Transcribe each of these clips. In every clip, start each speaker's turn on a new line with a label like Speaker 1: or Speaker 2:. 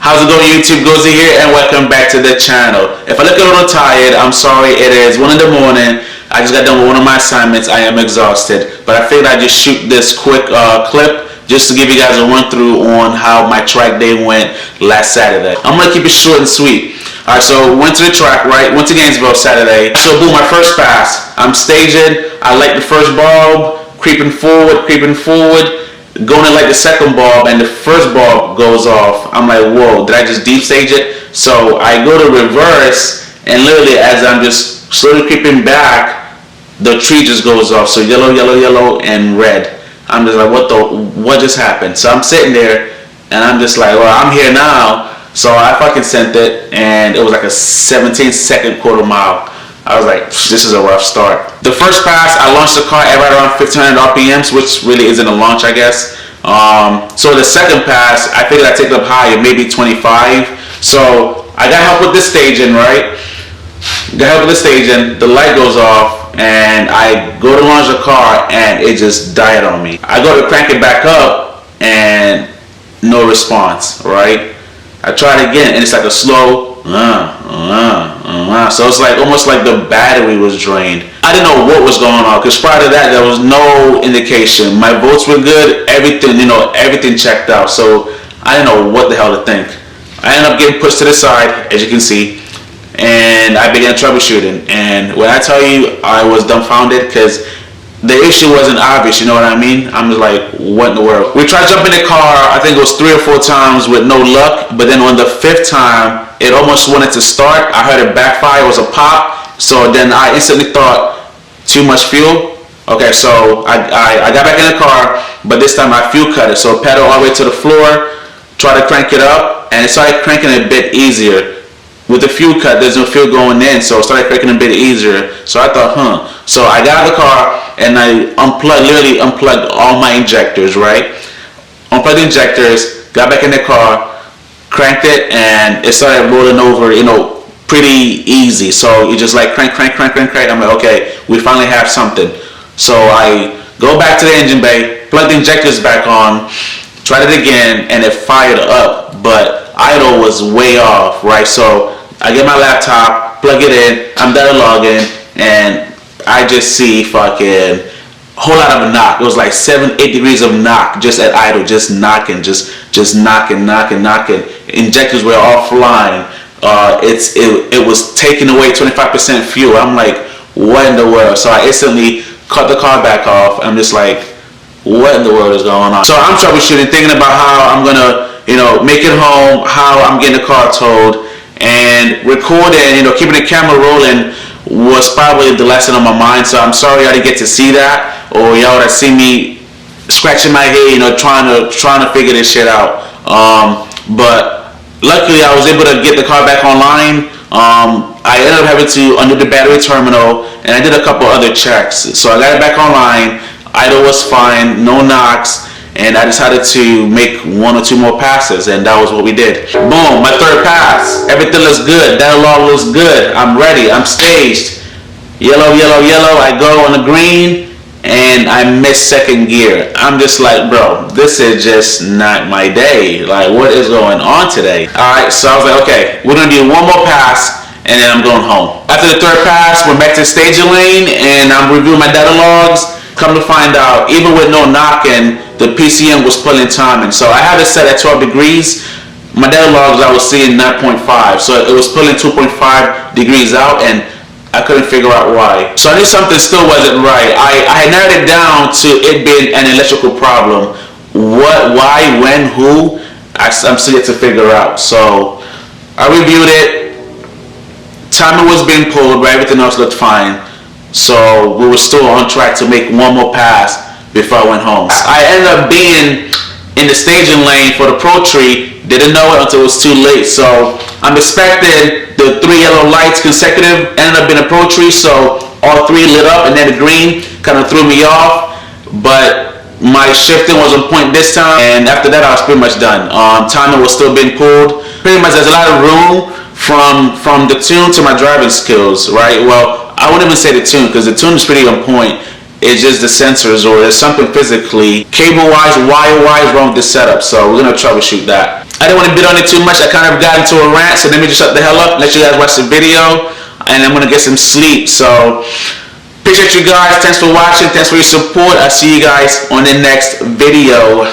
Speaker 1: How's it going, YouTube? Gozy here, and welcome back to the channel. If I look a little tired, I'm sorry. It is 1 in the morning. I just got done with one of my assignments. I am exhausted, but I figured I'd just shoot this quick clip just to give you guys a run through on how my track day went last Saturday. I'm gonna keep it short and sweet. Alright, so went to the track, right? Went to Gainesville Saturday. So boom, my first pass. I'm staging. I like the first bulb, creeping forward, going in like the second bulb, and the first bulb goes off. I'm like, whoa, did I just deep stage it? So I go to reverse, and literally as I'm just slowly creeping back, the tree just goes off. So yellow, yellow, yellow, and red. I'm just like, what just happened? So I'm sitting there, and I'm just like, well, I'm here now. So I fucking sent it, and it was like a 17-second quarter mile. I was like, this is a rough start. The first pass, I launched the car at right around 1500 RPMs, which really isn't a launch, I guess. So the second pass, I figured I'd take it up higher, maybe 25. So I got help with the staging, right? Got help with the staging, the light goes off, and I go to launch the car, and it just died on me. I go to crank it back up, and no response, right? I tried again, and it's like a slow, so it's like almost like the battery was drained. I didn't know what was going on, because prior to that, there was no indication. My volts were good, everything, everything checked out, so I didn't know what the hell to think. I ended up getting pushed to the side, as you can see, and I began troubleshooting. And when I tell you, I was dumbfounded, because the issue wasn't obvious, you know what I mean? I'm just like, what in the world? We tried jumping the car, I think it was 3 or 4 times with no luck, but then on the 5th time, it almost wanted to start. I heard it backfire, it was a pop, so then I instantly thought, too much fuel? Okay, so I got back in the car, but this time I fuel cut it, so pedal all the way to the floor, try to crank it up, and it started cranking a bit easier. With the fuel cut, there's no fuel going in, so it started cranking a bit easier. So I thought, So I got out of the car, and I literally unplugged all my injectors, right? Unplugged the injectors, got back in the car, cranked it, and it started rolling over, pretty easy. So you just like crank. I'm like, okay, we finally have something. So I go back to the engine bay, plug the injectors back on, tried it again, and it fired up, but idle was way off, right? So I get my laptop, plug it in, I'm data logging, and I just see fucking whole lot of knock. It was like 7-8 degrees of knock just at idle, just knocking. Injectors were offline. It was taking away 25% fuel. I'm like, what in the world? So I instantly cut the car back off. I'm just like, what in the world is going on? So I'm troubleshooting, thinking about how I'm gonna, make it home, how I'm getting the car towed, and recording, keeping the camera rolling was probably the lesson on my mind. So I'm sorry I didn't get to see that, or y'all would have seen me scratching my head, trying to figure this shit out. But luckily I was able to get the car back online. I ended up having to undo the battery terminal, and I did a couple other checks. So I got it back online. Idle was fine, no knocks, and I decided to make 1 or 2 more passes, and that was what we did. Boom, my 3rd pass. Everything looks good. That log looks good. I'm ready. I'm staged. Yellow, yellow, yellow. I go on the green, and I miss 2nd gear. I'm just like, bro, this is just not my day. Like, what is going on today? All right, so I was like, okay, we're going to do 1 more pass, and then I'm going home. After the 3rd pass, we're back to the staging lane, and I'm reviewing my data logs. Come to find out, even with no knocking, the PCM was pulling timing. So I had it set at 12 degrees. My data logs, I was seeing 9.5. So it was pulling 2.5 degrees out, and I couldn't figure out why. So I knew something still wasn't right. I had narrowed it down to it being an electrical problem. What, why, when, who, I'm still yet to figure out. So I reviewed it. Timer was being pulled, but everything else looked fine. So we were still on track to make 1 more pass before I went home. I ended up being in the staging lane for the Pro Tree. Didn't know it until it was too late. So I'm expecting the 3 yellow lights consecutive. Ended up being a Pro Tree, so all 3 lit up, and then the green kind of threw me off. But my shifting was on point this time, and after that I was pretty much done. Timer was still being pulled. Pretty much there's a lot of room from the tune to my driving skills, right? Well, I wouldn't even say the tune, because the tune is pretty on point. It's just the sensors, or there's something physically, cable-wise, wire-wise wrong with this setup. So we're gonna troubleshoot that. I didn't want to beat on it too much. I kind of got into a rant, so let me just shut the hell up, let you guys watch the video, and I'm gonna get some sleep. So appreciate you guys. Thanks for watching. Thanks for your support. I'll see you guys on the next video.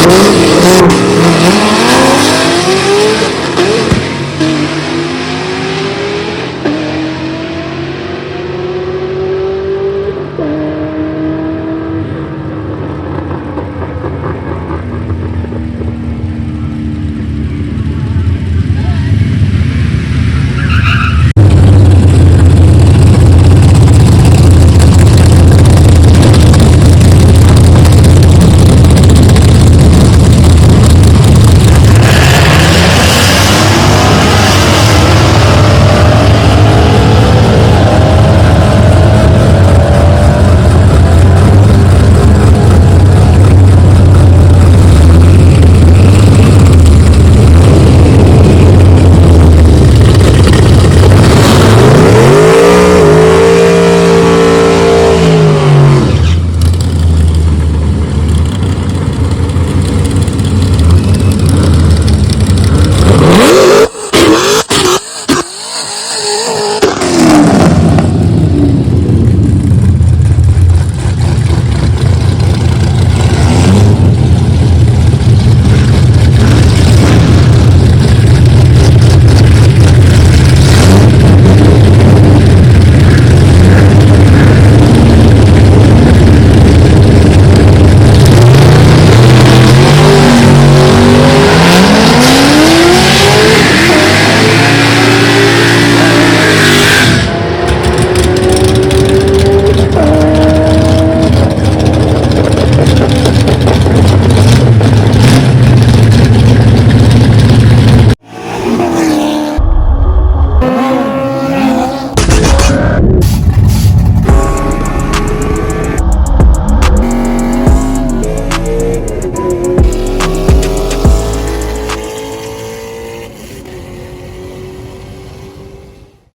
Speaker 2: Bye.